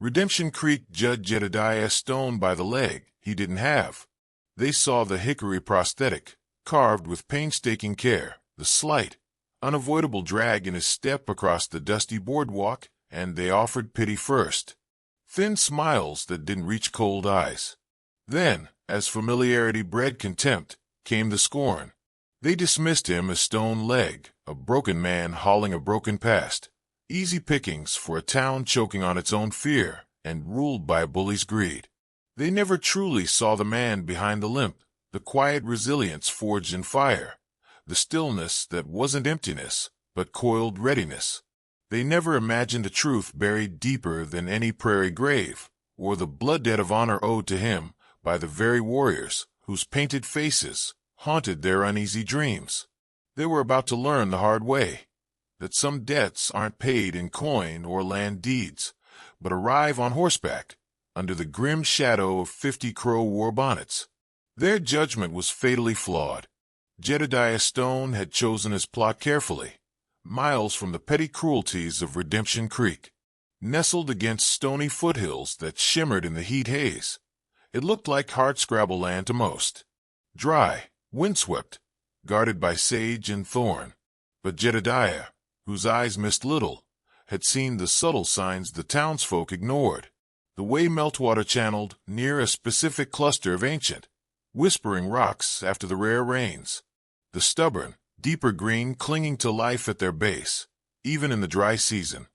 Redemption Creek judged Jedediah Stone by the leg he didn't have. They saw the hickory prosthetic, carved with painstaking care, the slight, unavoidable drag in his step across the dusty boardwalk, and they offered pity first. Thin smiles that didn't reach cold eyes. Then, as familiarity bred contempt, came the scorn. They dismissed him as stone leg, a broken man hauling a broken past. Easy pickings for a town choking on its own fear and ruled by a bully's greed. They never truly saw the man behind the limp, the quiet resilience forged in fire, the stillness that wasn't emptiness, but coiled readiness. They never imagined a truth buried deeper than any prairie grave, or the blood debt of honor owed to him by the very warriors whose painted faces haunted their uneasy dreams. They were about to learn the hard way, that some debts aren't paid in coin or land deeds, but arrive on horseback, under the grim shadow of 50 Crow war bonnets. Their judgment was fatally flawed. Jedediah Stone had chosen his plot carefully, miles from the petty cruelties of Redemption Creek. Nestled against stony foothills that shimmered in the heat haze, it looked like hardscrabble land to most. Dry, windswept, guarded by sage and thorn. But Jedediah, whose eyes missed little, had seen the subtle signs the townsfolk ignored. The way meltwater channeled near a specific cluster of ancient, whispering rocks after the rare rains. The stubborn, deeper green clinging to life at their base, even in the dry season.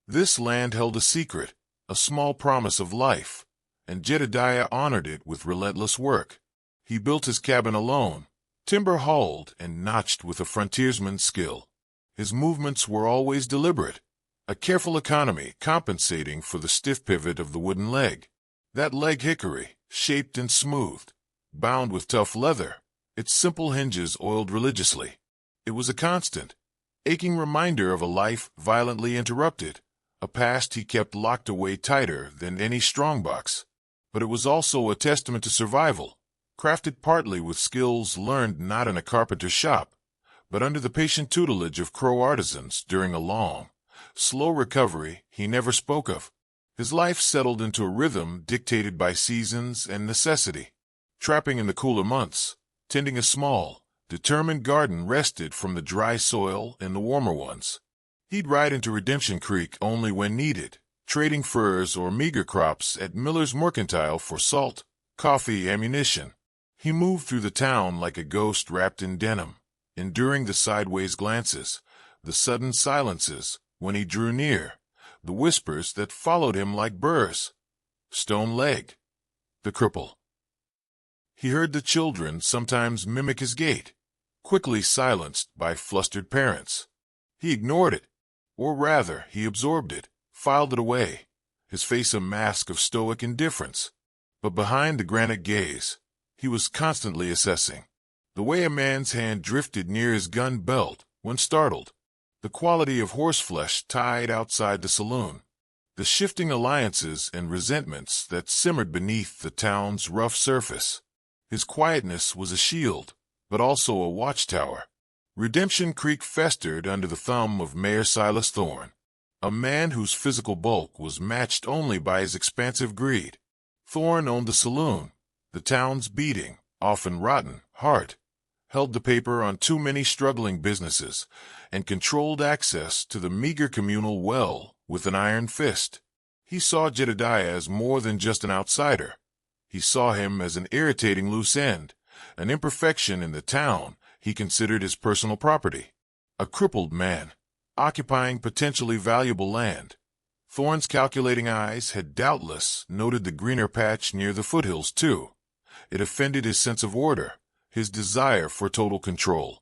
This land held a secret, a small promise of life, and Jedediah honored it with relentless work. He built his cabin alone, timber hauled and notched with a frontiersman's skill. His movements were always deliberate, a careful economy compensating for the stiff pivot of the wooden leg. That leg hickory, shaped and smoothed, bound with tough leather, its simple hinges oiled religiously. It was a constant, aching reminder of a life violently interrupted, a past he kept locked away tighter than any strongbox. But it was also a testament to survival, crafted partly with skills learned not in a carpenter's shop, but under the patient tutelage of Crow artisans during a long, slow recovery he never spoke of. His life settled into a rhythm dictated by seasons and necessity. Trapping in the cooler months, tending a small, determined garden rested from the dry soil in the warmer ones. He'd ride into Redemption Creek only when needed, trading furs or meager crops at Miller's Mercantile for salt, coffee, ammunition. He moved through the town like a ghost wrapped in denim, enduring the sideways glances, the sudden silences when he drew near, the whispers that followed him like burrs. Stone leg. The cripple. He heard the children sometimes mimic his gait, quickly silenced by flustered parents. He ignored it, or rather, he absorbed it, filed it away, his face a mask of stoic indifference. But behind the granite gaze, he was constantly assessing. The way a man's hand drifted near his gun belt when startled, the quality of horseflesh tied outside the saloon, the shifting alliances and resentments that simmered beneath the town's rough surface. His quietness was a shield, but also a watchtower. Redemption Creek festered under the thumb of Mayor Silas Thorne, a man whose physical bulk was matched only by his expansive greed. Thorne owned the saloon, the town's beating, often rotten, heart, held the paper on too many struggling businesses, and controlled access to the meager communal well with an iron fist. He saw Jedediah as more than just an outsider. He saw him as an irritating loose end, an imperfection in the town he considered his personal property. A crippled man, occupying potentially valuable land. Thorne's calculating eyes had doubtless noted the greener patch near the foothills, too. It offended his sense of order, his desire for total control.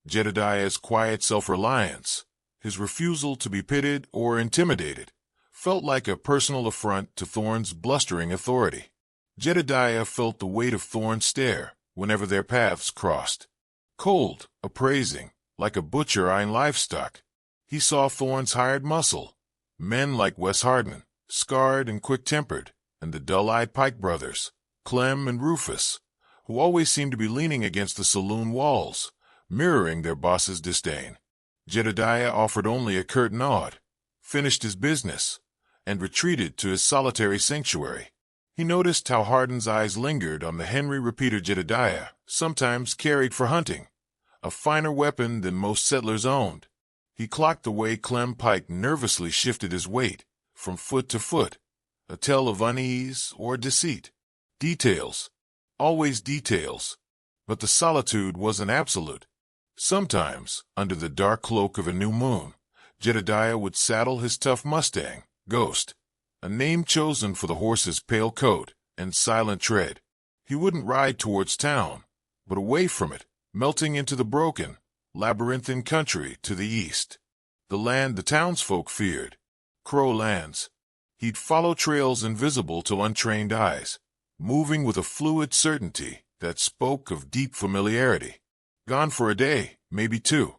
Jedediah's quiet self-reliance, his refusal to be pitted or intimidated, felt like a personal affront to Thorne's blustering authority. Jedediah felt the weight of Thorne's stare whenever their paths crossed. Cold, appraising, like a butcher eyeing livestock. He saw Thorne's hired muscle, men like Wes Hardin, scarred and quick-tempered, and the dull-eyed Pike brothers, Clem and Rufus, who always seemed to be leaning against the saloon walls, mirroring their boss's disdain. Jedediah offered only a curt nod, finished his business, and retreated to his solitary sanctuary. He noticed how Hardin's eyes lingered on the Henry repeater Jedediah, sometimes carried for hunting, a finer weapon than most settlers owned. He clocked the way Clem Pike nervously shifted his weight, from foot to foot, a tale of unease or deceit. Details. Always details. But the solitude wasn't absolute. Sometimes, under the dark cloak of a new moon, Jedediah would saddle his tough Mustang, Ghost, a name chosen for the horse's pale coat and silent tread. He wouldn't ride towards town, but away from it, melting into the broken, labyrinthine country to the east. The land the townsfolk feared. Crow lands. He'd follow trails invisible to untrained eyes, moving with a fluid certainty that spoke of deep familiarity. Gone for a day, maybe two.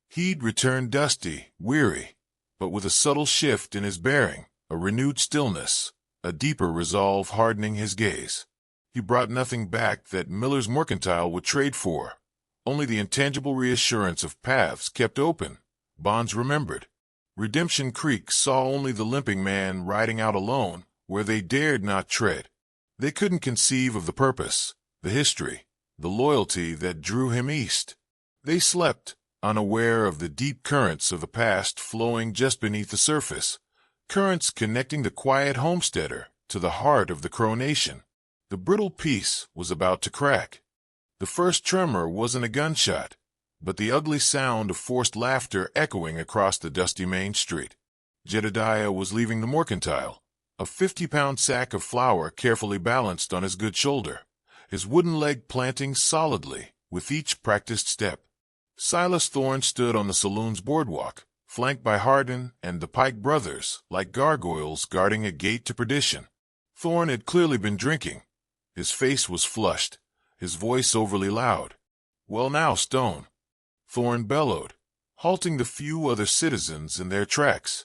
He'd return dusty, weary, but with a subtle shift in his bearing, a renewed stillness, a deeper resolve hardening his gaze. He brought nothing back that Miller's Mercantile would trade for, only the intangible reassurance of paths kept open, bonds remembered. Redemption Creek saw only the limping man riding out alone where they dared not tread. They couldn't conceive of the purpose, the history, the loyalty that drew him east. They slept, unaware of the deep currents of the past flowing just beneath the surface, currents connecting the quiet homesteader to the heart of the Crow Nation. The brittle peace was about to crack. The first tremor wasn't a gunshot, but the ugly sound of forced laughter echoing across the dusty main street. Jedediah was leaving the Mercantile, a 50-pound sack of flour carefully balanced on his good shoulder, his wooden leg planting solidly with each practiced step. Silas Thorne stood on the saloon's boardwalk, flanked by Hardin and the Pike brothers like gargoyles guarding a gate to perdition. Thorne had clearly been drinking. His face was flushed, his voice overly loud. "Well now, Stone," Thorne bellowed, halting the few other citizens in their tracks.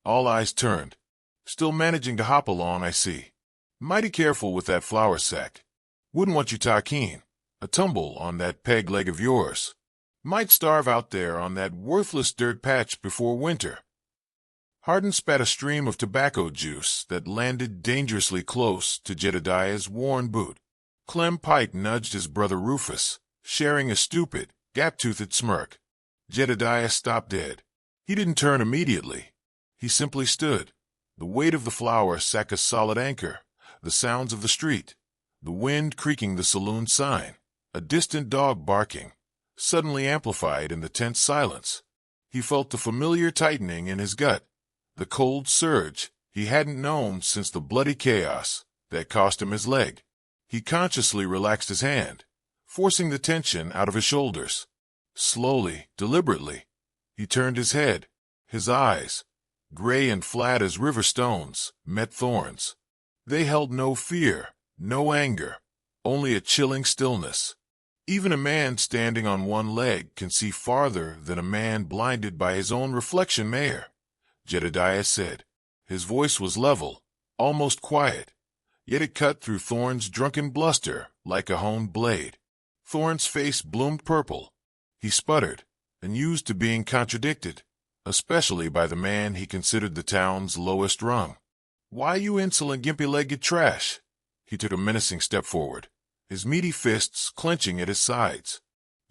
All eyes turned. "Still managing to hop along, I see. Mighty careful with that flour sack. Wouldn't want you talking a tumble on that peg leg of yours. Might starve out there on that worthless dirt patch before winter." Hardin spat a stream of tobacco juice that landed dangerously close to Jedediah's worn boot. Clem Pike nudged his brother Rufus, sharing a stupid, gap-toothed smirk. Jedediah stopped dead. He didn't turn immediately. He simply stood, the weight of the flour sack a solid anchor, the sounds of the street, the wind creaking the saloon sign, a distant dog barking, suddenly amplified in the tense silence. He felt the familiar tightening in his gut, the cold surge he hadn't known since the bloody chaos that cost him his leg. He consciously relaxed his hand, forcing the tension out of his shoulders. Slowly, deliberately, he turned his head. His eyes, gray and flat as river stones, met Thorne's. They held no fear, no anger, only a chilling stillness. Even a man standing on one leg can see farther than a man blinded by his own reflection, Mayor, Jedediah said. His voice was level, almost quiet, yet it cut through Thorne's drunken bluster like a honed blade. Thorne's face bloomed purple. He sputtered, unused to being contradicted, especially by the man he considered the town's lowest rung. "Why, you insolent, gimpy-legged trash!" He took a menacing step forward, his meaty fists clenching at his sides.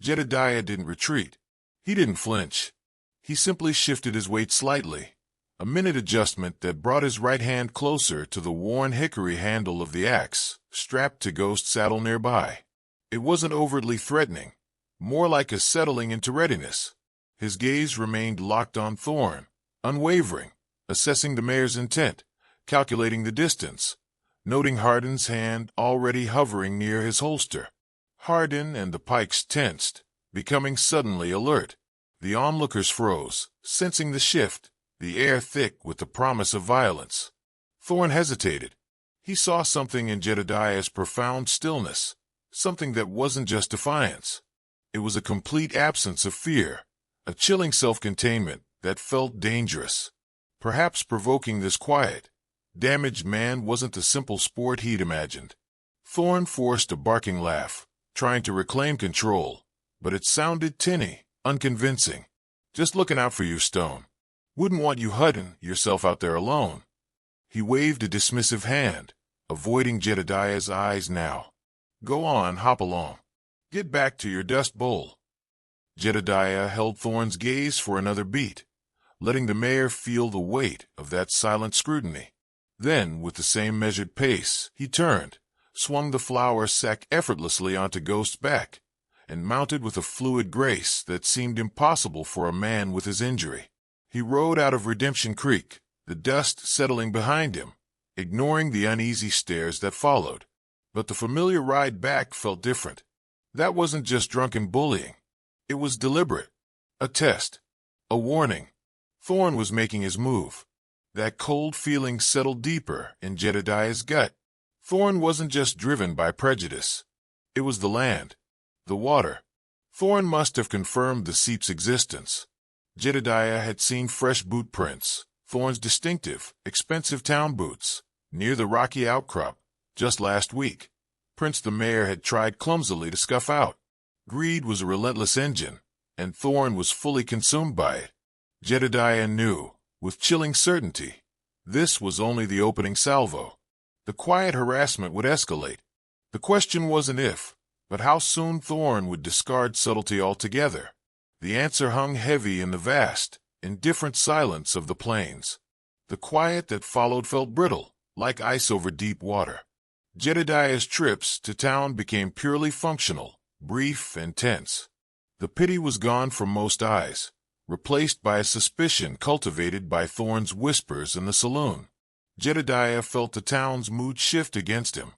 Jedediah didn't retreat. He didn't flinch. He simply shifted his weight slightly, a minute adjustment that brought his right hand closer to the worn hickory handle of the axe, strapped to Ghost's saddle nearby. It wasn't overtly threatening, more like a settling into readiness. His gaze remained locked on Thorne, unwavering, assessing the mayor's intent, calculating the distance, noting Hardin's hand already hovering near his holster. Hardin and the Pikes tensed, becoming suddenly alert. The onlookers froze, sensing the shift, the air thick with the promise of violence. Thorne hesitated. He saw something in Jedediah's profound stillness, something that wasn't just defiance. It was a complete absence of fear, a chilling self-containment that felt dangerous. Perhaps provoking this quiet, damaged man wasn't the simple sport he'd imagined. Thorne forced a barking laugh, trying to reclaim control, but it sounded tinny, unconvincing. "Just looking out for you, Stone. Wouldn't want you hudding yourself out there alone." He waved a dismissive hand, avoiding Jedediah's eyes now. "Go on, hop along. Get back to your dust bowl." Jedediah held Thorne's gaze for another beat, letting the mayor feel the weight of that silent scrutiny. Then, with the same measured pace, he turned, swung the flour sack effortlessly onto Ghost's back, and mounted with a fluid grace that seemed impossible for a man with his injury. He rode out of Redemption Creek, the dust settling behind him, ignoring the uneasy stares that followed. But the familiar ride back felt different. That wasn't just drunken bullying. It was deliberate. A test. A warning. Thorne was making his move. That cold feeling settled deeper in Jedediah's gut. Thorne wasn't just driven by prejudice. It was the land. The water. Thorne must have confirmed the seep's existence. Jedediah had seen fresh boot prints, Thorne's distinctive, expensive town boots, near the rocky outcrop, just last week. Prints the mayor had tried clumsily to scuff out. Greed was a relentless engine, and Thorne was fully consumed by it. Jedediah knew, with chilling certainty, this was only the opening salvo. The quiet harassment would escalate. The question wasn't if, but how soon Thorne would discard subtlety altogether. The answer hung heavy in the vast, indifferent silence of the plains. The quiet that followed felt brittle, like ice over deep water. Jedediah's trips to town became purely functional, brief and tense. The pity was gone from most eyes, replaced by a suspicion cultivated by Thorne's whispers in the saloon. Jedediah felt the town's mood shift against him,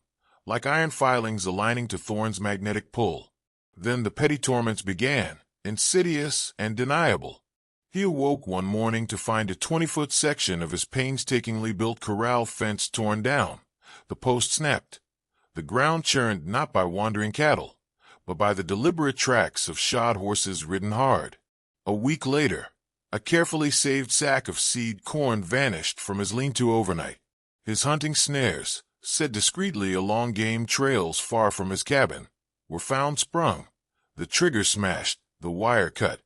like iron filings aligning to Thorne's magnetic pull. Then the petty torments began, insidious and deniable. He awoke one morning to find a 20-foot section of his painstakingly built corral fence torn down. The post snapped. The ground churned not by wandering cattle, but by the deliberate tracks of shod horses ridden hard. A week later, a carefully saved sack of seed corn vanished from his lean-to overnight. His hunting snares, set discreetly along game trails far from his cabin, were found sprung, the trigger smashed, the wire cut.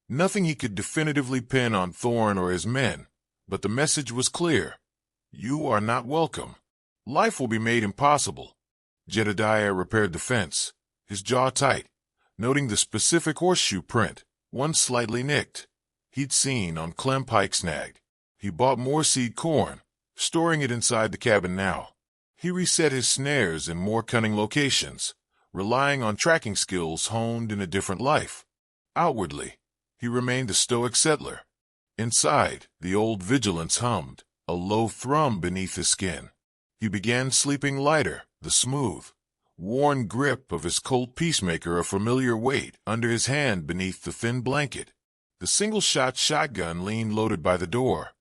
Nothing he could definitively pin on Thorne or his men, but the message was clear. You are not welcome. Life will be made impossible. Jedediah repaired the fence, his jaw tight, noting the specific horseshoe print, one slightly nicked, he'd seen on Clem Pike's nag. He bought more seed corn, storing it inside the cabin now. He reset his snares in more cunning locations, relying on tracking skills honed in a different life. Outwardly, he remained a stoic settler. Inside, the old vigilance hummed, a low thrum beneath his skin. He began sleeping lighter, the smooth, worn grip of his Colt Peacemaker a familiar weight under his hand beneath the thin blanket. The single-shot shotgun leaned loaded by the door.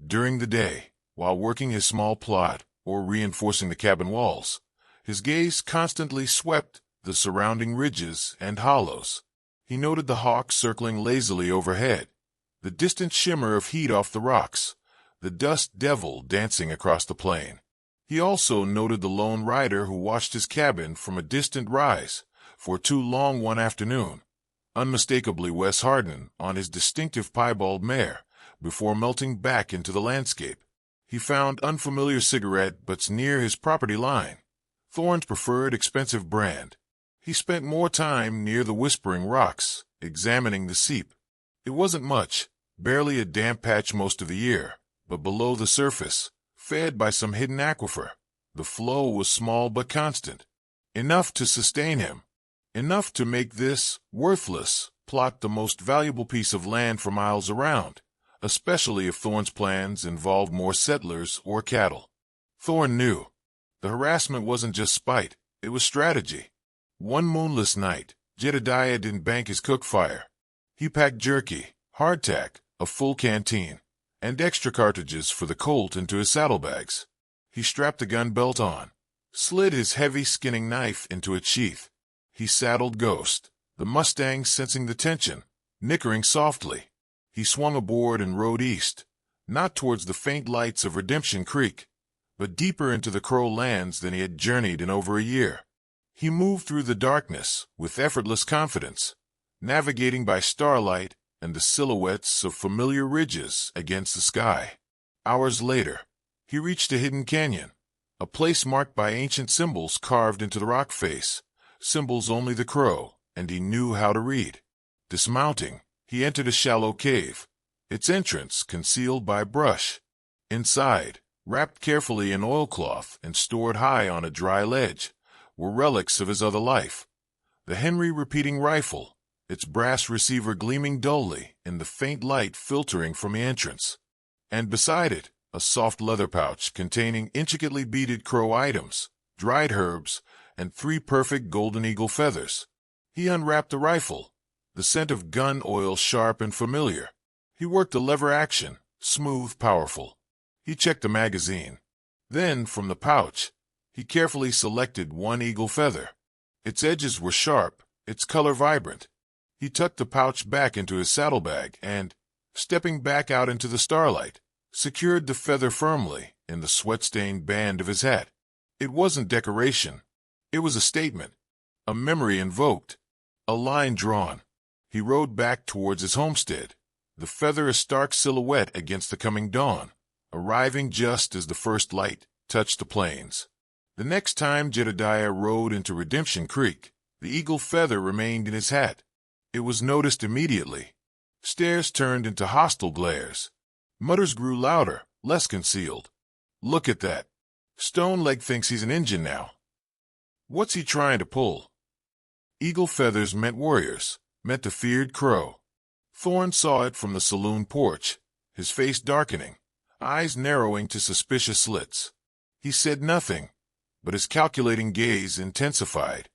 During the day, while working his small plot or reinforcing the cabin walls, his gaze constantly swept the surrounding ridges and hollows. He noted the hawk circling lazily overhead, the distant shimmer of heat off the rocks, the dust devil dancing across the plain. He also noted the lone rider who watched his cabin from a distant rise for too long one afternoon, unmistakably Wes Hardin on his distinctive piebald mare, before melting back into the landscape. He found unfamiliar cigarette butts near his property line, Thorne's preferred expensive brand. He spent more time near the Whispering Rocks, examining the seep. It wasn't much, barely a damp patch most of the year, but below the surface, fed by some hidden aquifer, the flow was small but constant. Enough to sustain him. Enough to make this, worthless, plot the most valuable piece of land for miles around, especially if Thorne's plans involved more settlers or cattle. Thorne knew. The harassment wasn't just spite, it was strategy. One moonless night, Jedediah didn't bank his cook fire. He packed jerky, hardtack, a full canteen, and extra cartridges for the Colt into his saddlebags. He strapped the gun belt on, slid his heavy skinning knife into its sheath. He saddled Ghost, the Mustang sensing the tension, nickering softly. He swung aboard and rode east, not towards the faint lights of Redemption Creek, but deeper into the Crow lands than he had journeyed in over a year. He moved through the darkness with effortless confidence, navigating by starlight and the silhouettes of familiar ridges against the sky. Hours later, He reached a hidden canyon, a place marked by ancient symbols carved into the rock face, symbols only the crow and he knew how to read. Dismounting, he entered a shallow cave, its entrance concealed by brush. Inside, wrapped carefully in oilcloth and stored high on a dry ledge, were relics of his other life. The Henry repeating rifle, its brass receiver gleaming dully in the faint light filtering from the entrance. And beside it, a soft leather pouch containing intricately beaded crow items, dried herbs, and 3 perfect golden eagle feathers. He unwrapped the rifle, the scent of gun oil sharp and familiar. He worked the lever action, smooth, powerful. He checked the magazine. Then, from the pouch, he carefully selected 1 eagle feather. Its edges were sharp, its color vibrant. He tucked the pouch back into his saddlebag and, stepping back out into the starlight, secured the feather firmly in the sweat-stained band of his hat. It wasn't decoration. It was a statement, a memory invoked, a line drawn. He rode back towards his homestead, the feather a stark silhouette against the coming dawn, arriving just as the first light touched the plains. The next time Jedediah rode into Redemption Creek, the eagle feather remained in his hat. It was noticed immediately. Stares turned into hostile glares. Mutters grew louder, less concealed. Look at that. Stone Leg thinks he's an Injun now. What's he trying to pull? Eagle feathers meant warriors, meant the feared crow. Thorne saw it from the saloon porch, his face darkening, eyes narrowing to suspicious slits. He said nothing, but his calculating gaze intensified.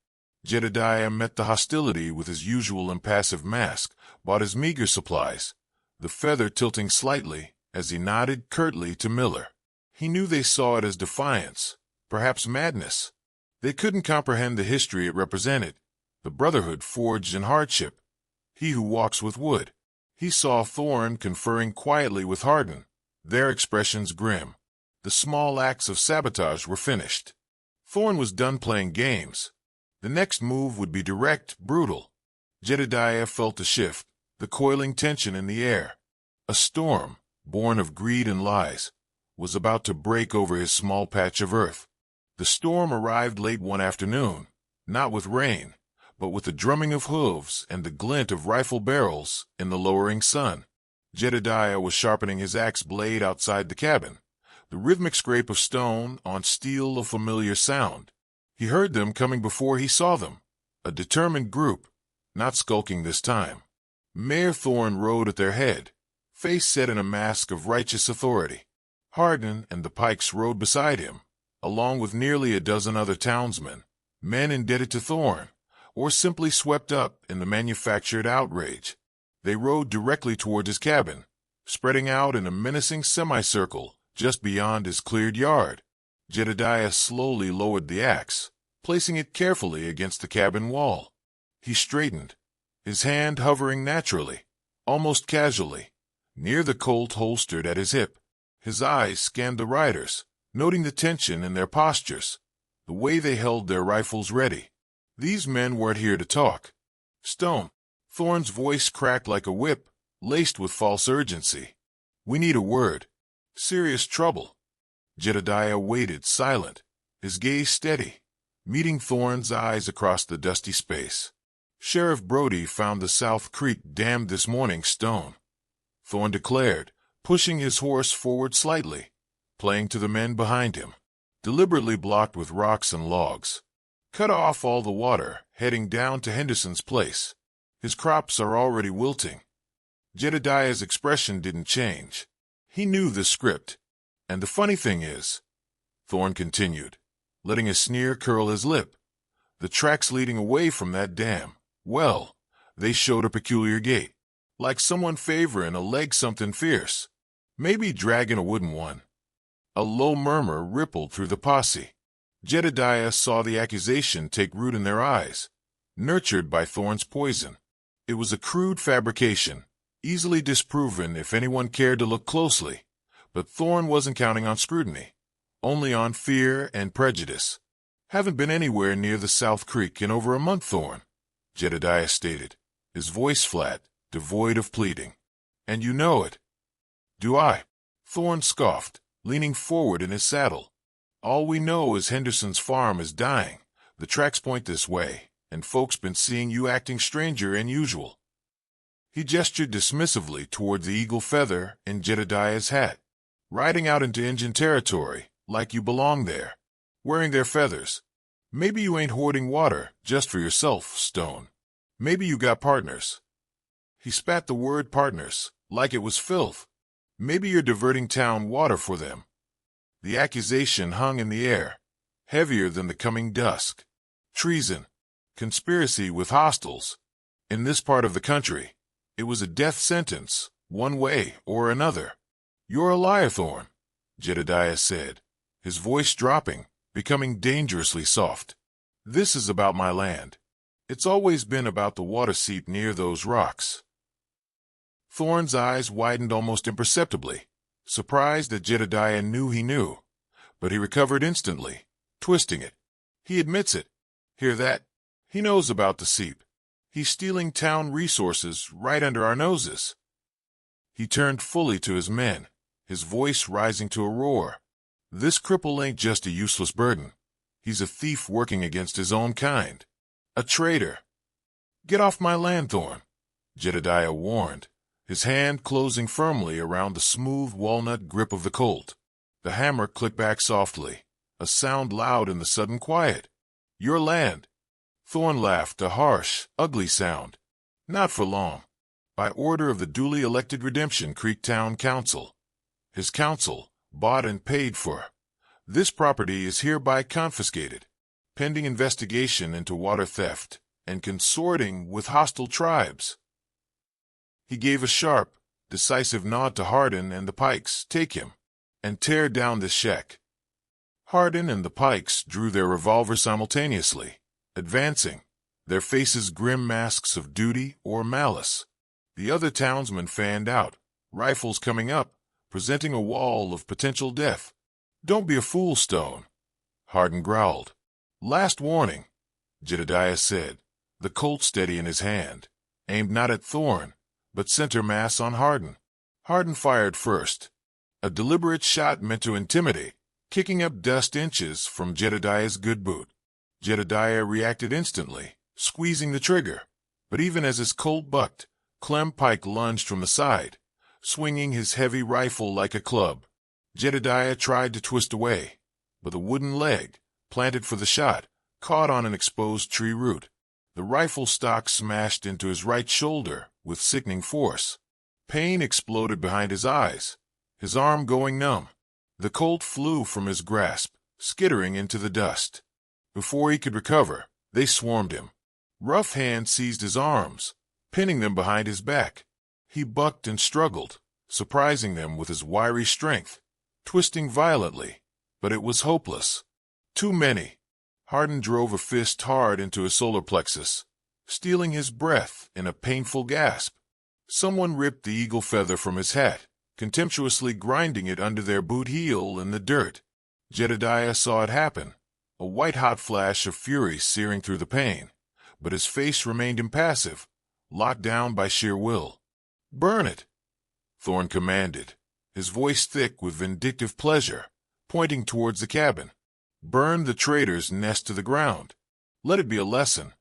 Jedediah met the hostility with his usual impassive mask, bought his meager supplies, the feather tilting slightly as he nodded curtly to Miller. He knew they saw it as defiance, perhaps madness. They couldn't comprehend the history it represented, the brotherhood forged in hardship. He who walks with wood. He saw Thorne conferring quietly with Hardin, their expressions grim. The small acts of sabotage were finished. Thorne was done playing games. The next move would be direct, brutal. Jedediah felt the shift, the coiling tension in the air. A storm, born of greed and lies, was about to break over his small patch of earth. The storm arrived late one afternoon, not with rain, but with the drumming of hooves and the glint of rifle barrels in the lowering sun. Jedediah was sharpening his axe blade outside the cabin, the rhythmic scrape of stone on steel a familiar sound. He heard them coming before he saw them, a determined group, not skulking this time. Mayor Thorne rode at their head, face set in a mask of righteous authority. Hardin and the Pikes rode beside him, along with nearly a dozen other townsmen, men indebted to Thorne, or simply swept up in the manufactured outrage. They rode directly toward his cabin, spreading out in a menacing semicircle just beyond his cleared yard. Jedediah slowly lowered the axe, placing it carefully against the cabin wall. He straightened, his hand hovering naturally, almost casually, near the Colt holstered at his hip. His eyes scanned the riders, noting the tension in their postures, the way they held their rifles ready. These men weren't here to talk. Stone. Thorne's voice cracked like a whip, laced with false urgency. We need a word. Serious trouble. Jedediah waited, silent, his gaze steady, meeting Thorne's eyes across the dusty space. Sheriff Brody found the South Creek dammed this morning, Stone, Thorne declared, pushing his horse forward slightly, playing to the men behind him. Deliberately blocked with rocks and logs. Cut off all the water, heading down to Henderson's place. His crops are already wilting. Jedediah's expression didn't change. He knew the script. And the funny thing is, Thorne continued, letting a sneer curl his lip, the tracks leading away from that dam, well, they showed a peculiar gait, like someone favoring a leg something fierce, maybe dragging a wooden one. A low murmur rippled through the posse. Jedediah saw the accusation take root in their eyes, nurtured by Thorne's poison. It was a crude fabrication, easily disproven if anyone cared to look closely, but Thorne wasn't counting on scrutiny, only on fear and prejudice. Haven't been anywhere near the South Creek in over a month, Thorne, Jedediah stated, his voice flat, devoid of pleading. And you know it. Do I? Thorne scoffed, leaning forward in his saddle. "All we know is Henderson's farm is dying. The tracks point this way, and folks been seeing you acting stranger than usual." He gestured dismissively toward the eagle feather in Jedediah's hat. "Riding out into Injun territory, like you belong there. Wearing their feathers. Maybe you ain't hoarding water just for yourself, Stone. Maybe you got partners." He spat the word partners, like it was filth. "Maybe you're diverting town water for them." The accusation hung in the air, heavier than the coming dusk. Treason. Conspiracy with hostiles. In this part of the country, it was a death sentence, one way or another. "You're a liar, Thorne," Jedediah said, his voice dropping, becoming dangerously soft. "This is about my land. It's always been about the water seep near those rocks." Thorne's eyes widened almost imperceptibly, surprised that Jedediah knew he knew, but he recovered instantly, twisting it. "He admits it. Hear that? He knows about the seep. He's stealing town resources right under our noses." He turned fully to his men, his voice rising to a roar. "This cripple ain't just a useless burden. He's a thief working against his own kind. A traitor." "Get off my land, Thorne," Jedediah warned, his hand closing firmly around the smooth walnut grip of the Colt. The hammer clicked back softly, a sound loud in the sudden quiet. "Your land." Thorne laughed, a harsh, ugly sound. "Not for long. By order of the duly elected Redemption Creek Town Council. His council, bought and paid for. This property is hereby confiscated, pending investigation into water theft and consorting with hostile tribes." He gave a sharp, decisive nod to Hardin and the Pikes. "Take him, and tear down this shack." Hardin and the Pikes drew their revolvers simultaneously, advancing, their faces grim masks of duty or malice. The other townsmen fanned out, rifles coming up, presenting a wall of potential death. "Don't be a fool, Stone," Hardin growled. "Last warning," Jedediah said, the Colt steady in his hand, aimed not at Thorne, but center mass on Hardin. Hardin fired first, a deliberate shot meant to intimidate, kicking up dust inches from Jedediah's good boot. Jedediah reacted instantly, squeezing the trigger, but even as his Colt bucked, Clem Pike lunged from the side, swinging his heavy rifle like a club. Jedediah tried to twist away, but the wooden leg, planted for the shot, caught on an exposed tree root. The rifle stock smashed into his right shoulder with sickening force. Pain exploded behind his eyes, his arm going numb. The Colt flew from his grasp, skittering into the dust. Before he could recover, they swarmed him. Rough hands seized his arms, pinning them behind his back. He bucked and struggled, surprising them with his wiry strength, twisting violently, but it was hopeless. Too many. Hardin drove a fist hard into his solar plexus, stealing his breath in a painful gasp. Someone ripped the eagle feather from his hat, contemptuously grinding it under their boot heel in the dirt. Jedediah saw it happen, a white-hot flash of fury searing through the pain, but his face remained impassive, locked down by sheer will. "Burn it," Thorne commanded, his voice thick with vindictive pleasure, pointing towards the cabin. "Burn the traitor's nest to the ground. Let it be a lesson."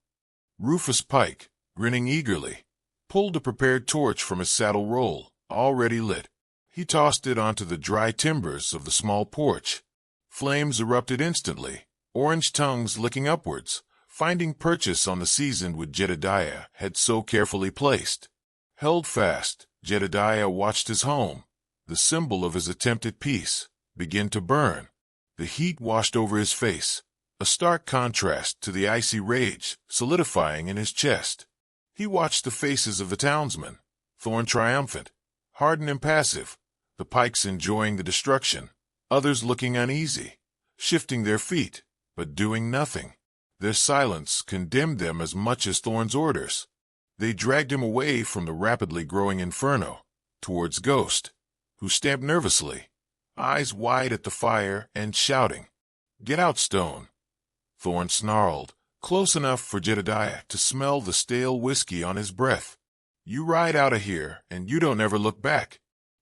Rufus Pike, grinning eagerly, pulled a prepared torch from his saddle roll, already lit. He tossed it onto the dry timbers of the small porch. Flames erupted instantly, orange tongues licking upwards, finding purchase on the seasoned wood Jedediah had so carefully placed. Held fast, Jedediah watched his home, the symbol of his attempt at peace, begin to burn. The heat washed over his face, a stark contrast to the icy rage solidifying in his chest. He watched the faces of the townsmen, Thorne triumphant, Hardin impassive, the Pikes enjoying the destruction, others looking uneasy, shifting their feet, but doing nothing. Their silence condemned them as much as Thorne's orders. They dragged him away from the rapidly growing inferno, towards Ghost, who stamped nervously, eyes wide at the fire and shouting. "Get out, Stone," Thorne snarled, close enough for Jedediah to smell the stale whiskey on his breath. "You ride out of here, and you don't ever look back.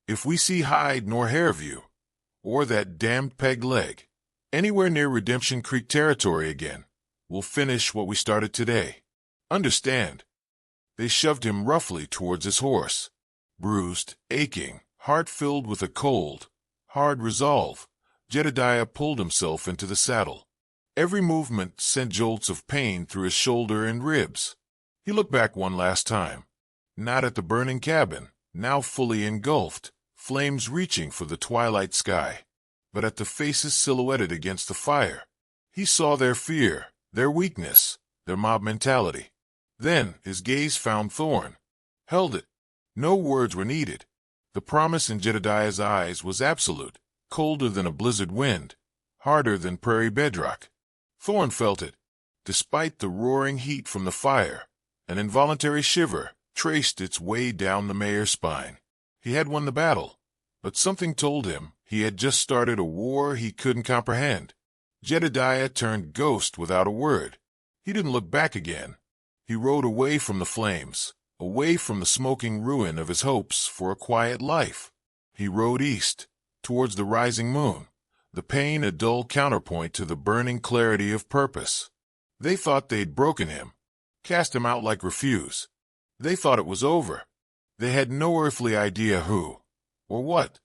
If we see hide nor hair of you, or that damned peg leg. Anywhere near Redemption Creek territory again. We'll finish what we started today. Understand? They shoved him roughly towards his horse. Bruised, aching, heart filled with a cold, hard resolve, Jedediah pulled himself into the saddle. Every movement sent jolts of pain through his shoulder and ribs. He looked back one last time. Not at the burning cabin, now fully engulfed, flames reaching for the twilight sky, but at the faces silhouetted against the fire. He saw their fear, their weakness, their mob mentality. Then his gaze found Thorne. Held it. No words were needed. The promise in Jedediah's eyes was absolute, colder than a blizzard wind, harder than prairie bedrock. Thorne felt it. Despite the roaring heat from the fire, an involuntary shiver traced its way down the mayor's spine. He had won the battle, but something told him he had just started a war he couldn't comprehend. Jedediah turned ghost without a word. He didn't look back again. He rode away from the flames, away from the smoking ruin of his hopes for a quiet life. He rode east, towards the rising moon, the pain a dull counterpoint to the burning clarity of purpose. They thought they'd broken him, cast him out like refuse. They thought it was over. They had no earthly idea who, or what,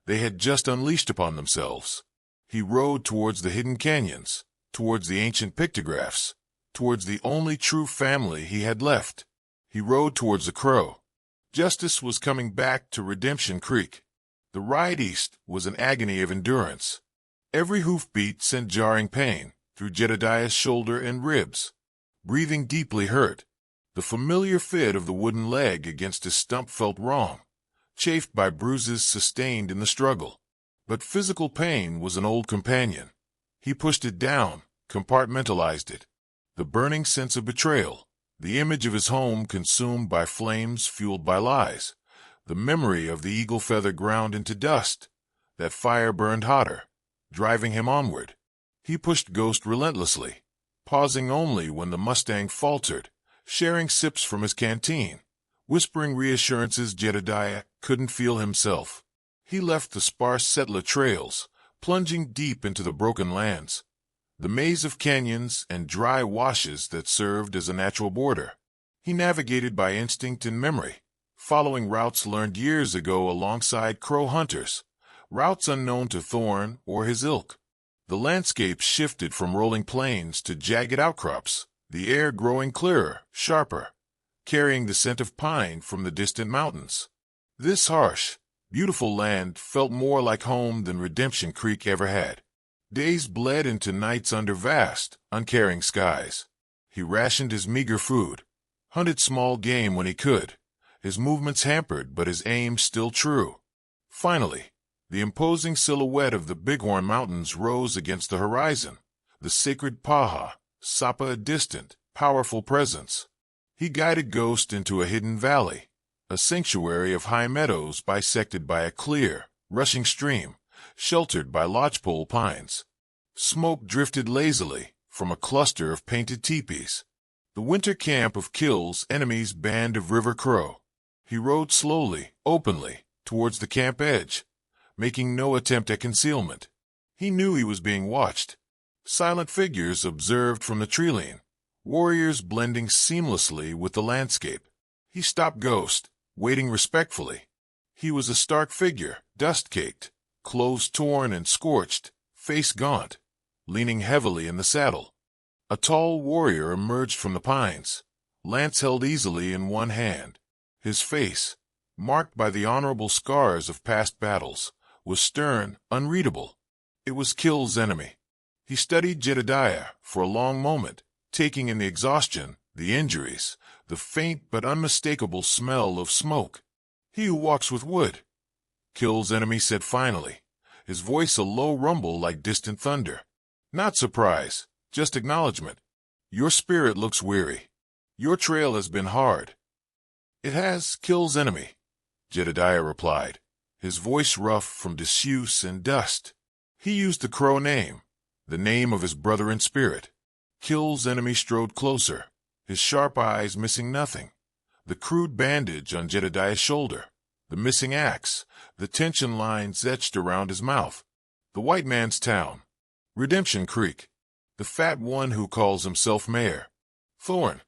they had just unleashed upon themselves. He rode towards the hidden canyons, towards the ancient pictographs, towards the only true family he had left. He rode towards the Crow. Justice was coming back to Redemption Creek. The ride east was an agony of endurance. Every hoofbeat sent jarring pain through Jedediah's shoulder and ribs. Breathing deeply hurt. The familiar fit of the wooden leg against his stump felt wrong, chafed by bruises sustained in the struggle. But physical pain was an old companion. He pushed it down, compartmentalized it. The burning sense of betrayal, the image of his home consumed by flames fueled by lies, the memory of the eagle feather ground into dust. That fire burned hotter, driving him onward. He pushed Ghost relentlessly, pausing only when the Mustang faltered, sharing sips from his canteen, whispering reassurances Jedediah couldn't feel himself. He left the sparse settler trails, plunging deep into the broken lands, the maze of canyons and dry washes that served as a natural border. He navigated by instinct and memory, following routes learned years ago alongside crow hunters, routes unknown to Thorne or his ilk. The landscape shifted from rolling plains to jagged outcrops, the air growing clearer, sharper, carrying the scent of pine from the distant mountains. This harsh, beautiful land felt more like home than Redemption Creek ever had. Days bled into nights under vast, uncaring skies. He rationed his meager food, hunted small game when he could, his movements hampered but his aim still true. Finally, the imposing silhouette of the Bighorn Mountains rose against the horizon, the sacred Paha, Sapa a distant, powerful presence. He guided Ghost into a hidden valley, a sanctuary of high meadows bisected by a clear, rushing stream, sheltered by lodgepole pines. Smoke drifted lazily from a cluster of painted teepees, the winter camp of Kill's enemy's band of river crow. He rode slowly, openly, towards the camp edge, making no attempt at concealment. He knew he was being watched. Silent figures observed from the treeline, warriors blending seamlessly with the landscape. He stopped Ghost, waiting respectfully. He was a stark figure, dust-caked, clothes torn and scorched, face gaunt, leaning heavily in the saddle. A tall warrior emerged from the pines, lance held easily in one hand. His face, marked by the honorable scars of past battles, was stern, unreadable. It was Kill's enemy. He studied Jedediah for a long moment, taking in the exhaustion, the injuries, the faint but unmistakable smell of smoke. "He who walks with wood," Kill's enemy said finally, his voice a low rumble like distant thunder. Not surprise, just acknowledgement. "Your spirit looks weary. Your trail has been hard." "It has, Kill's enemy," Jedediah replied, his voice rough from disuse and dust. He used the crow name, the name of his brother in spirit. Kill's enemy strode closer, his sharp eyes missing nothing. The crude bandage on Jedediah's shoulder, the missing axe, the tension lines etched around his mouth. The white man's town. Redemption Creek. The fat one who calls himself Mayor. Thorne.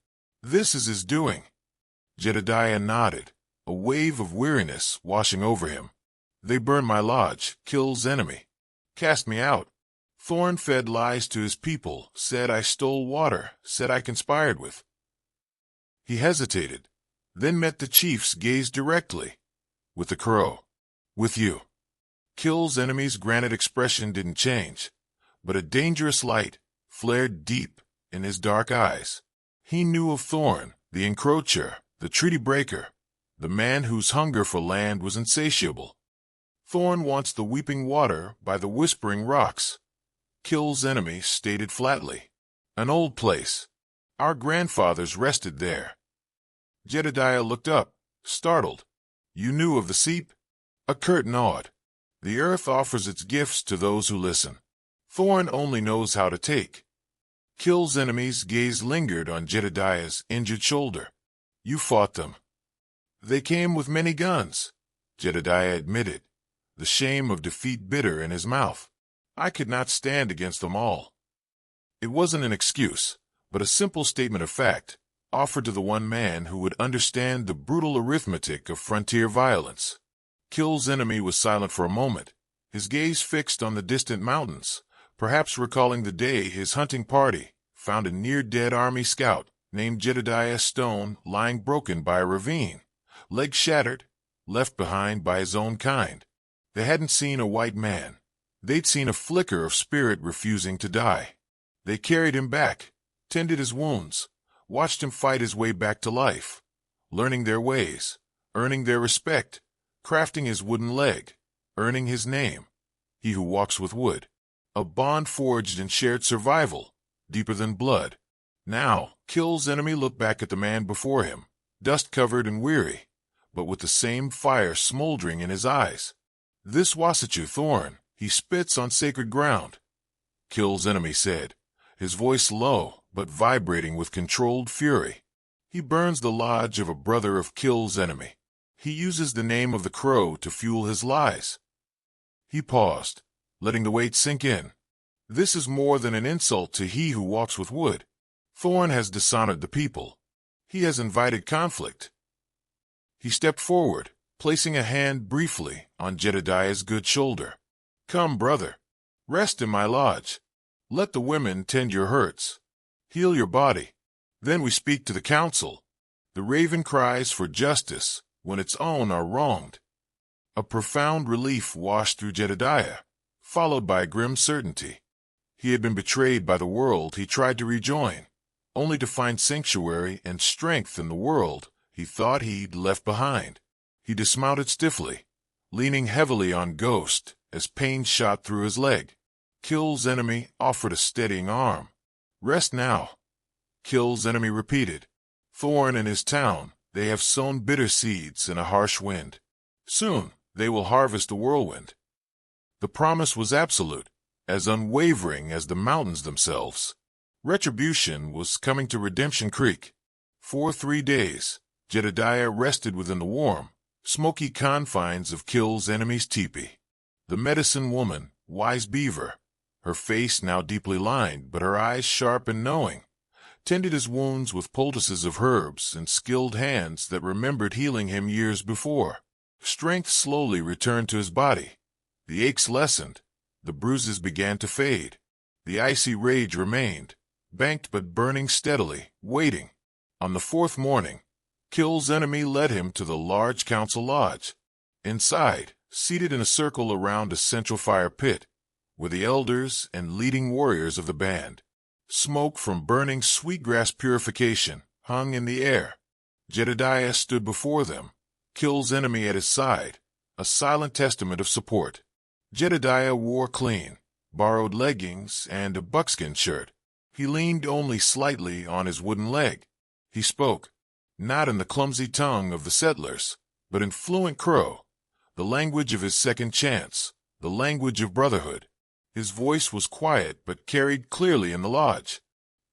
This is his doing. Jedediah nodded, a wave of weariness washing over him. They burned my lodge, kills enemy. Cast me out. Thorne fed lies to his people, said I stole water, said I conspired with. He hesitated, then met the chief's gaze directly. With the crow. With you. Kill's enemy's granite expression didn't change, but a dangerous light flared deep in his dark eyes. He knew of Thorne, the encroacher, the treaty breaker, the man whose hunger for land was insatiable. Thorne wants the weeping water by the whispering rocks. Kill's enemy stated flatly. An old place. Our grandfathers rested there. Jedediah looked up, startled. You knew of the seep? A curtain awed. The earth offers its gifts to those who listen. Thorne only knows how to take. Kill's enemy's gaze lingered on Jedediah's injured shoulder. You fought them. They came with many guns, Jedediah admitted, the shame of defeat bitter in his mouth. I could not stand against them all. It wasn't an excuse, but a simple statement of fact, offered to the one man who would understand the brutal arithmetic of frontier violence. Kill's enemy was silent for a moment, his gaze fixed on the distant mountains, perhaps recalling the day his hunting party found a near-dead army scout named Jedediah Stone lying broken by a ravine, legs shattered, left behind by his own kind. They hadn't seen a white man. They'd seen a flicker of spirit refusing to die. They carried him back, tended his wounds, watched him fight his way back to life, learning their ways, earning their respect, crafting his wooden leg, earning his name, he who walks with wood, a bond forged in shared survival, deeper than blood. Now, Kill's enemy looked back at the man before him, dust-covered and weary, but with the same fire smoldering in his eyes. This Wasatchu Thorne, he spits on sacred ground, Kill's enemy said, his voice low but vibrating with controlled fury. He burns the lodge of a brother of Kill's enemy. He uses the name of the crow to fuel his lies. He paused, letting the weight sink in. This is more than an insult to he who walks with wood. Thorne has dishonored the people. He has invited conflict. He stepped forward, placing a hand briefly on Jedediah's good shoulder. Come, brother. Rest in my lodge. Let the women tend your hurts. Heal your body. Then we speak to the council. The raven cries for justice when its own are wronged. A profound relief washed through Jedediah, followed by a grim certainty. He had been betrayed by the world he tried to rejoin, only to find sanctuary and strength in the world he thought he'd left behind. He dismounted stiffly, leaning heavily on Ghost as pain shot through his leg. Kill's enemy offered a steadying arm. Rest now, Kill's enemy repeated. Thorne and his town, they have sown bitter seeds in a harsh wind. Soon they will harvest the whirlwind. The promise was absolute, as unwavering as the mountains themselves. Retribution was coming to Redemption Creek. For 3 days, Jedediah rested within the warm, smoky confines of Kill's enemy's teepee. The medicine woman, Wise Beaver, her face now deeply lined but her eyes sharp and knowing, tended his wounds with poultices of herbs and skilled hands that remembered healing him years before. Strength slowly returned to his body. The aches lessened. The bruises began to fade. The icy rage remained, banked but burning steadily, waiting. On the 4th morning, Kill's enemy led him to the large council lodge. Inside, seated in a circle around a central fire pit, were the elders and leading warriors of the band. Smoke from burning sweetgrass purification hung in the air. Jedediah stood before them, Kill's enemy at his side, a silent testament of support. Jedediah wore clean, borrowed leggings and a buckskin shirt. He leaned only slightly on his wooden leg. He spoke, not in the clumsy tongue of the settlers, but in fluent Crow, the language of his second chance, the language of brotherhood. His voice was quiet but carried clearly in the lodge.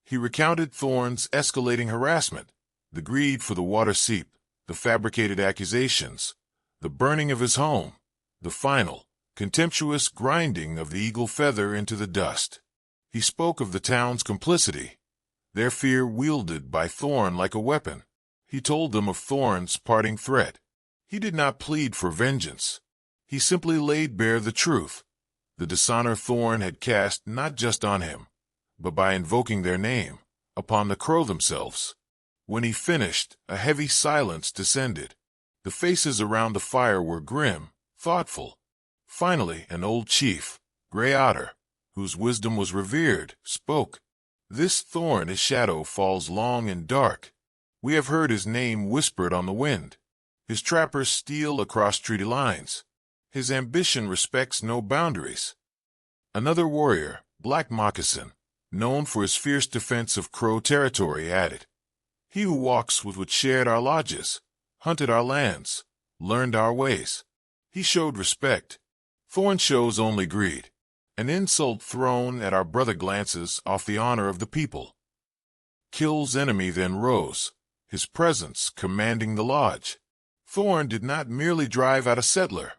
He recounted Thorne's escalating harassment, the greed for the water seep, the fabricated accusations, the burning of his home, the final, contemptuous grinding of the eagle feather into the dust. He spoke of the town's complicity, their fear wielded by Thorne like a weapon. He told them of Thorne's parting threat. He did not plead for vengeance. He simply laid bare the truth, the dishonor Thorne had cast not just on him, but by invoking their name, upon the Crow themselves. When he finished, a heavy silence descended. The faces around the fire were grim, thoughtful. Finally, an old chief, Gray Otter, whose wisdom was revered, spoke. "This Thorne, his shadow falls long and dark. We have heard his name whispered on the wind. His trappers steal across treaty lines. His ambition respects no boundaries." Another warrior, Black Moccasin, known for his fierce defense of Crow territory, added, "He who walks with what shared our lodges, hunted our lands, learned our ways. He showed respect. Thorne shows only greed, an insult thrown at our brother glances off the honor of the people." Kill's enemy then rose, his presence commanding the lodge. Thorne did not merely drive out a settler,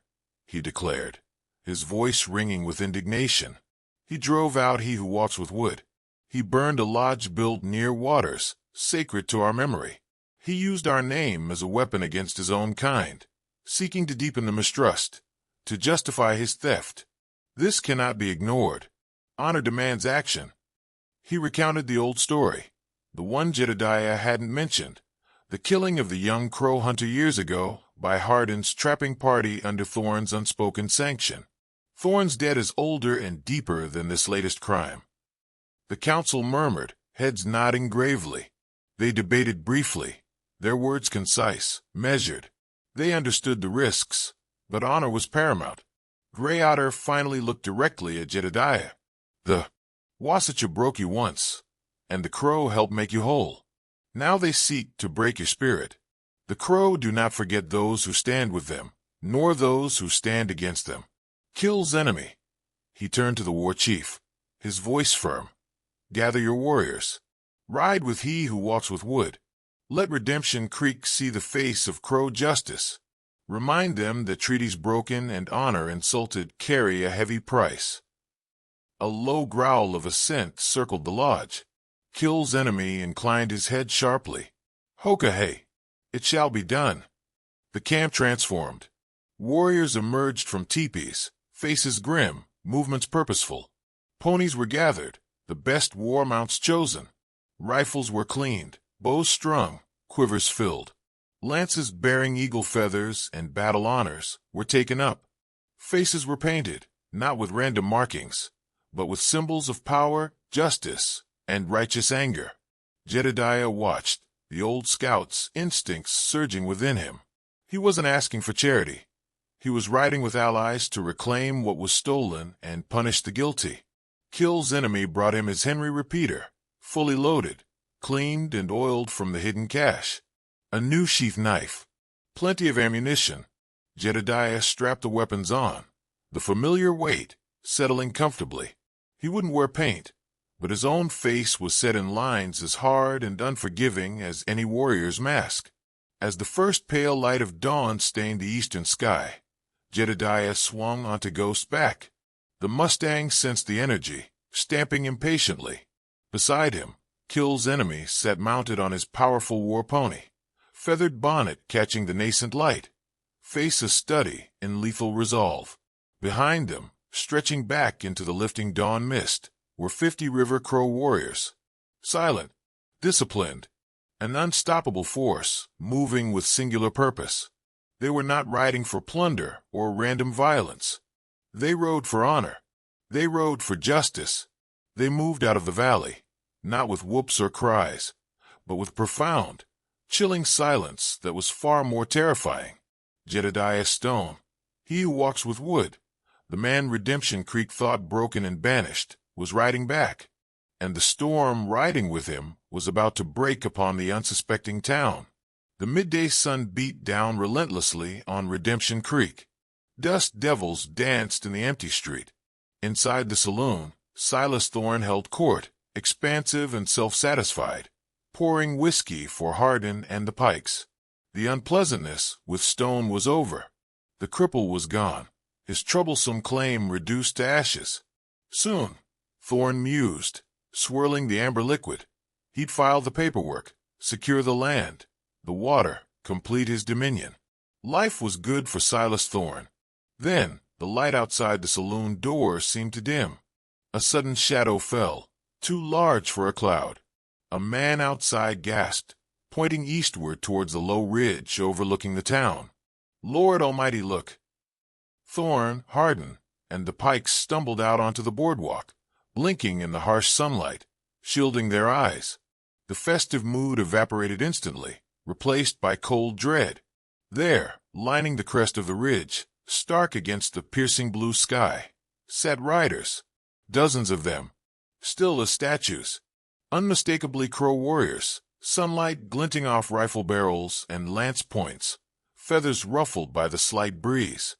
he declared, his voice ringing with indignation. He drove out he who walks with wood. He burned a lodge built near waters, sacred to our memory. He used our name as a weapon against his own kind, seeking to deepen the mistrust, to justify his theft. This cannot be ignored. Honor demands action. He recounted the old story, the one Jedediah hadn't mentioned, the killing of the young crow hunter years ago by Hardin's trapping party under Thorne's unspoken sanction. Thorne's debt is older and deeper than this latest crime. The council murmured, heads nodding gravely. They debated briefly, their words concise, measured. They understood the risks, but honor was paramount. Gray Otter finally looked directly at Jedediah. "The Wasatch broke you once, and the Crow helped make you whole. Now they seek to break your spirit. The Crow do not forget those who stand with them, nor those who stand against them. Kill's enemy." He turned to the war chief, his voice firm. "Gather your warriors. Ride with he who walks with wood. Let Redemption Creek see the face of Crow justice. Remind them that treaties broken and honor insulted carry a heavy price." A low growl of assent circled the lodge. Kill's enemy inclined his head sharply. "Hoka-hey! It shall be done." The camp transformed. Warriors emerged from teepees, faces grim, movements purposeful. Ponies were gathered, the best war mounts chosen. Rifles were cleaned, bows strung, quivers filled. Lances bearing eagle feathers and battle honors were taken up. Faces were painted, not with random markings, but with symbols of power, justice, and righteous anger. Jedediah watched, the old scout's instincts surging within him. He wasn't asking for charity. He was riding with allies to reclaim what was stolen and punish the guilty. Kill's enemy brought him his Henry repeater, fully loaded, cleaned and oiled from the hidden cache. A new sheath knife. Plenty of ammunition. Jedediah strapped the weapons on, the familiar weight settling comfortably. He wouldn't wear paint, but his own face was set in lines as hard and unforgiving as any warrior's mask. As the first pale light of dawn stained the eastern sky, Jedediah swung onto Ghost's back. The Mustang sensed the energy, stamping impatiently. Beside him, Kill's enemy sat mounted on his powerful war pony, feathered bonnet catching the nascent light, face a study in lethal resolve. Behind them, stretching back into the lifting dawn mist, were 50 River Crow warriors. Silent, disciplined, an unstoppable force, moving with singular purpose. They were not riding for plunder or random violence. They rode for honor. They rode for justice. They moved out of the valley, not with whoops or cries, but with profound, chilling silence that was far more terrifying. Jedediah Stone, he who walks with wood, the man Redemption Creek thought broken and banished, was riding back, and the storm riding with him was about to break upon the unsuspecting town. The midday sun beat down relentlessly on Redemption Creek. Dust devils danced in the empty street. Inside the saloon, Silas Thorne held court, expansive and self-satisfied, pouring whiskey for Hardin and the Pikes. The unpleasantness with Stone was over. The cripple was gone. his troublesome claim reduced to ashes. Soon, Thorne mused, swirling the amber liquid. He'd file the paperwork, secure the land, the water, complete his dominion. Life was good for Silas Thorne. Then, the light outside the saloon door seemed to dim. A sudden shadow fell, too large for a cloud. A man outside gasped, pointing eastward towards the low ridge overlooking the town. "Lord Almighty, look!" Thorne, Hardin, and the Pikes stumbled out onto the boardwalk, blinking in the harsh sunlight, shielding their eyes. The festive mood evaporated instantly, replaced by cold dread. There, lining the crest of the ridge, stark against the piercing blue sky, sat riders, dozens of them, still as statues, unmistakably Crow warriors, sunlight glinting off rifle barrels and lance points, feathers ruffled by the slight breeze.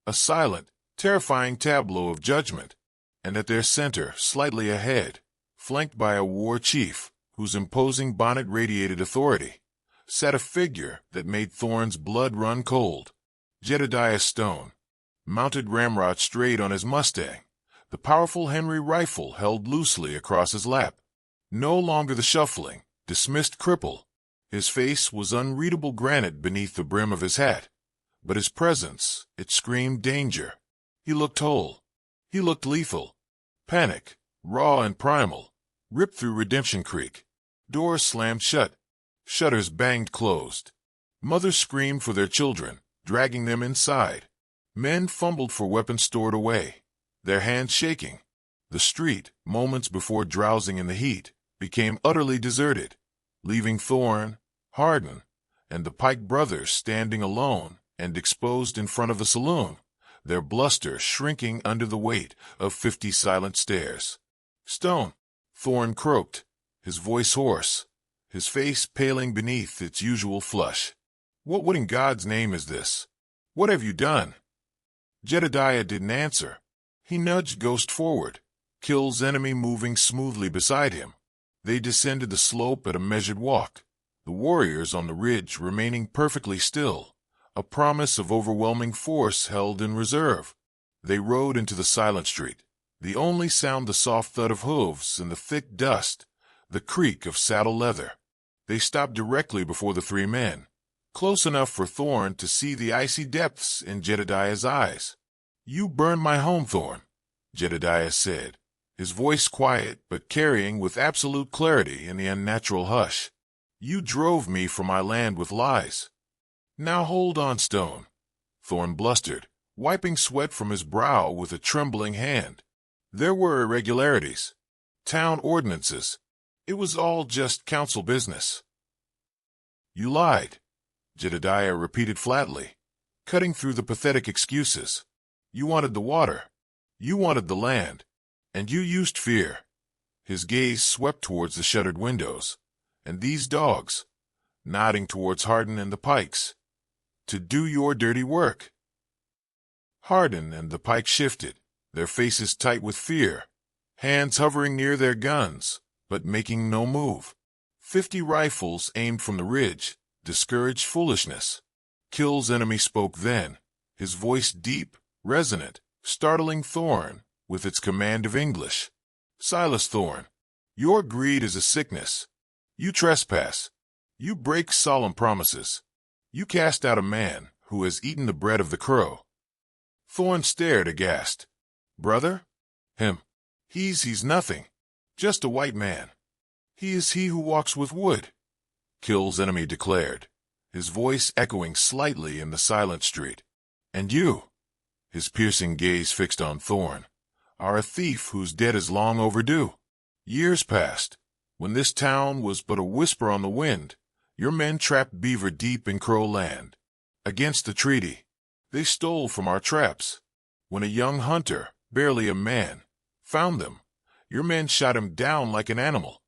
A silent, terrifying tableau of judgment, and at their center, slightly ahead, flanked by a war chief whose imposing bonnet radiated authority, sat a figure that made Thorne's blood run cold. Jedediah Stone, mounted ramrod straight on his Mustang, the powerful Henry rifle held loosely across his lap. No longer the shuffling, dismissed cripple. His face was unreadable granite beneath the brim of his hat, but his presence, it screamed danger. He looked whole. He looked lethal. Panic, raw and primal, ripped through Redemption Creek. Doors slammed shut. Shutters banged closed. Mothers screamed for their children, dragging them inside. Men fumbled for weapons stored away, their hands shaking. The street, moments before drowsing in the heat, became utterly deserted, leaving Thorne, Hardin, and the Pike brothers standing alone and exposed in front of the saloon, their bluster shrinking under the weight of 50 silent stares. "Stone," Thorne croaked, his voice hoarse, his face paling beneath its usual flush. What in God's name is this? What have you done?" Jedediah didn't answer. He nudged Ghost forward, Kill's enemy moving smoothly beside him. They descended the slope at a measured walk, the warriors on the ridge remaining perfectly still, a promise of overwhelming force held in reserve. They rode into the silent street, the only sound the soft thud of hooves in the thick dust, the creak of saddle leather. They stopped directly before the three men, close enough for Thorne to see the icy depths in Jedediah's eyes. "You burned my home, Thorne," Jedediah said, his voice quiet but carrying with absolute clarity in the unnatural hush. "You drove me from my land with lies." "Now hold on, Stone," Thorne blustered, wiping sweat from his brow with a trembling hand. "There were irregularities, town ordinances. It was all just council business." "You lied," Jedediah repeated flatly, cutting through the pathetic excuses. "You wanted the water. You wanted the land. And you used fear." His gaze swept towards the shuttered windows. "And these dogs," nodding towards Hardin and the Pikes, "to do your dirty work." Hardin and the Pike shifted, their faces tight with fear, hands hovering near their guns, but making no move. 50 rifles aimed from the ridge, discouraged foolishness. Kill's enemy spoke then, his voice deep, resonant, startling Thorne with its command of English. "Silas Thorne, your greed is a sickness. You trespass. You break solemn promises. You cast out a man who has eaten the bread of the crow." Thorne stared aghast. "Brother? Him. He's nothing. Just a white man. He is he who walks with wood," Kill's enemy declared, his voice echoing slightly in the silent street. "And you," his piercing gaze fixed on Thorne, "are a thief whose debt is long overdue. Years passed, when this town was but a whisper on the wind. Your men trapped beaver deep in Crow land. Against the treaty, they stole from our traps. When a young hunter, barely a man, found them, your men shot him down like an animal."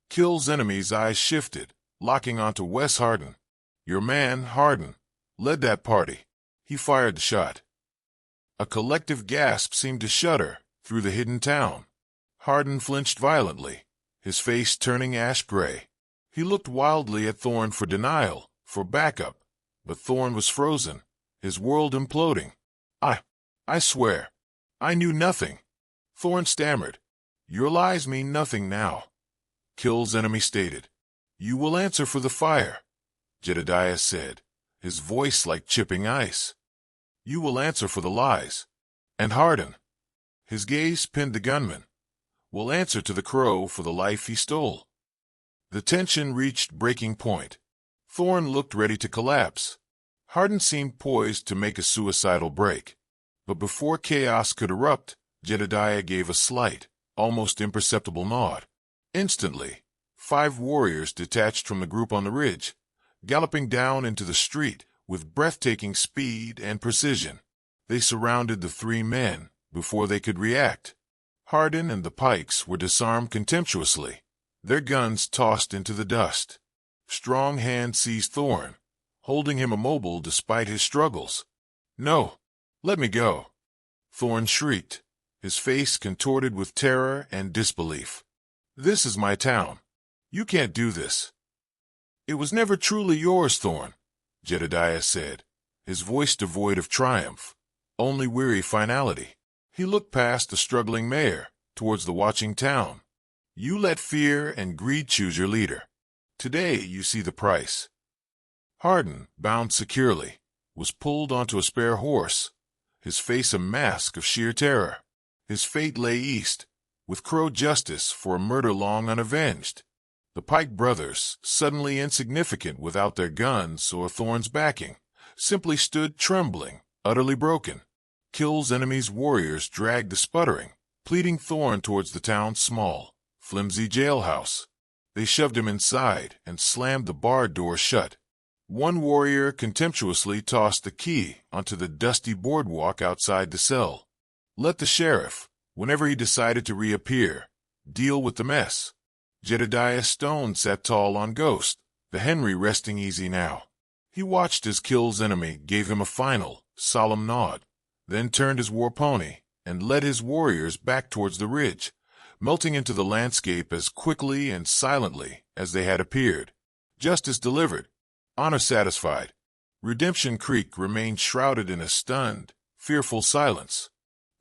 Kill's enemy's eyes shifted, locking onto Wes Hardin. "Your man, Hardin, led that party. He fired the shot." A collective gasp seemed to shudder through the hidden town. Hardin flinched violently, his face turning ash-gray. He looked wildly at Thorne for denial, for backup, but Thorne was frozen, his world imploding. I swear. I knew nothing. Thorne stammered. Your lies mean nothing now. Kill's enemy stated. You will answer for the fire, Jedediah said, his voice like chipping ice. You will answer for the lies. And Hardin, his gaze pinned the gunman, will answer to the crow for the life he stole. The tension reached breaking point. Thorne looked ready to collapse. Hardin seemed poised to make a suicidal break. But before chaos could erupt, Jedediah gave a slight, almost imperceptible nod. Instantly, 5 warriors detached from the group on the ridge, galloping down into the street with breathtaking speed and precision. They surrounded the 3 men before they could react. Hardin and the Pikes were disarmed contemptuously, their guns tossed into the dust. Strong hands seized Thorne, holding him immobile despite his struggles. No, let me go, Thorne shrieked, his face contorted with terror and disbelief. This is my town. You can't do this. It was never truly yours, Thorne, Jedediah said, his voice devoid of triumph, only weary finality. He looked past the struggling mayor, towards the watching town. You let fear and greed choose your leader. Today you see the price. Hardin, bound securely, was pulled onto a spare horse, his face a mask of sheer terror. His fate lay east, with Crow justice for a murder long unavenged. The Pike brothers, suddenly insignificant without their guns or Thorne's backing, simply stood trembling, utterly broken. Kill's enemy's warriors dragged the sputtering, pleading Thorne towards the town's small, flimsy jailhouse. They shoved him inside and slammed the barred door shut. One warrior contemptuously tossed the key onto the dusty boardwalk outside the cell. Let the sheriff, whenever he decided to reappear, deal with the mess. Jedediah Stone sat tall on Ghost, the Henry resting easy now. He watched as Kill's enemy gave him a final, solemn nod, then turned his war pony and led his warriors back towards the ridge, melting into the landscape as quickly and silently as they had appeared. Justice delivered, honor satisfied. Redemption Creek remained shrouded in a stunned, fearful silence.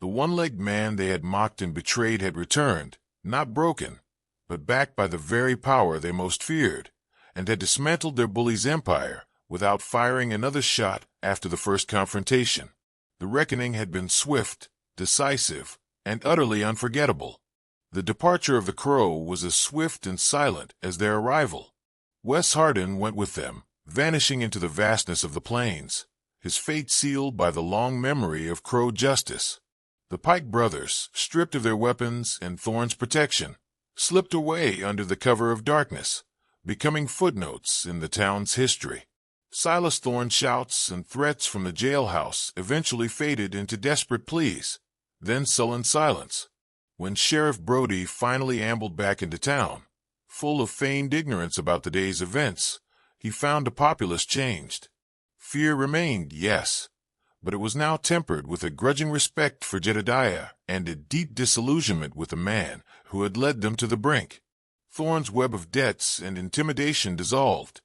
The one-legged man they had mocked and betrayed had returned, not broken, but backed by the very power they most feared, and had dismantled their bully's empire without firing another shot after the first confrontation. The reckoning had been swift, decisive, and utterly unforgettable. The departure of the Crow was as swift and silent as their arrival. Wes Hardin went with them, vanishing into the vastness of the plains, his fate sealed by the long memory of Crow justice. The Pike brothers, stripped of their weapons and Thorne's protection, slipped away under the cover of darkness, becoming footnotes in the town's history. Silas Thorne's shouts and threats from the jailhouse eventually faded into desperate pleas, then sullen silence. When Sheriff Brody finally ambled back into town, full of feigned ignorance about the day's events, he found the populace changed. Fear remained, yes, but it was now tempered with a grudging respect for Jedediah and a deep disillusionment with the man who had led them to the brink. Thorne's web of debts and intimidation dissolved.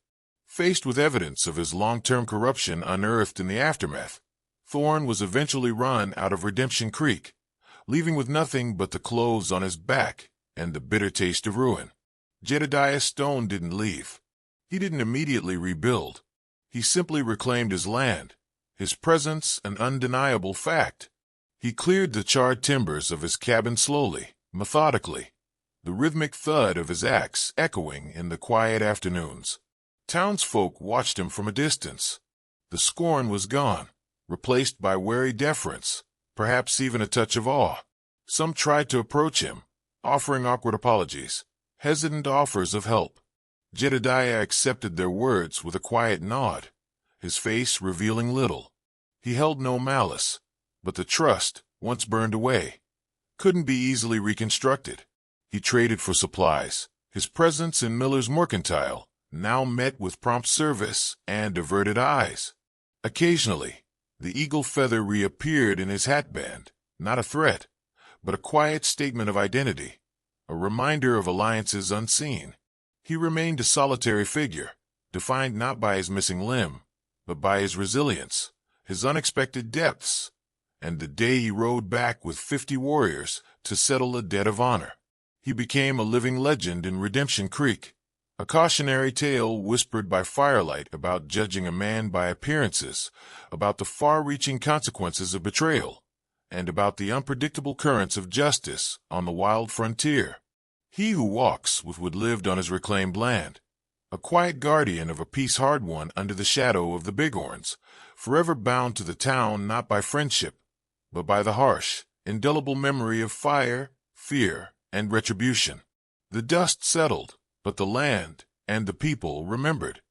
Faced with evidence of his long-term corruption unearthed in the aftermath, Thorne was eventually run out of Redemption Creek, leaving with nothing but the clothes on his back and the bitter taste of ruin. Jedediah Stone didn't leave. He didn't immediately rebuild. He simply reclaimed his land, his presence an undeniable fact. He cleared the charred timbers of his cabin slowly, methodically, the rhythmic thud of his axe echoing in the quiet afternoons. Townsfolk watched him from a distance. The scorn was gone, replaced by wary deference, perhaps even a touch of awe. Some tried to approach him, offering awkward apologies, hesitant offers of help. Jedediah accepted their words with a quiet nod, his face revealing little. He held no malice, but the trust, once burned away, couldn't be easily reconstructed. He traded for supplies, his presence in Miller's Mercantile, now met with prompt service and averted eyes. Occasionally, the eagle feather reappeared in his hatband, not a threat, but a quiet statement of identity, a reminder of alliances unseen. He remained a solitary figure, defined not by his missing limb, but by his resilience, his unexpected depths, and the day he rode back with 50 warriors to settle a debt of honor. He became a living legend in Redemption Creek, a cautionary tale whispered by firelight about judging a man by appearances, about the far-reaching consequences of betrayal, and about the unpredictable currents of justice on the wild frontier. He who walks with Wood lived on his reclaimed land, a quiet guardian of a peace hard won under the shadow of the Bighorns, forever bound to the town not by friendship, but by the harsh, indelible memory of fire, fear, and retribution. The dust settled, but the land and the people remembered.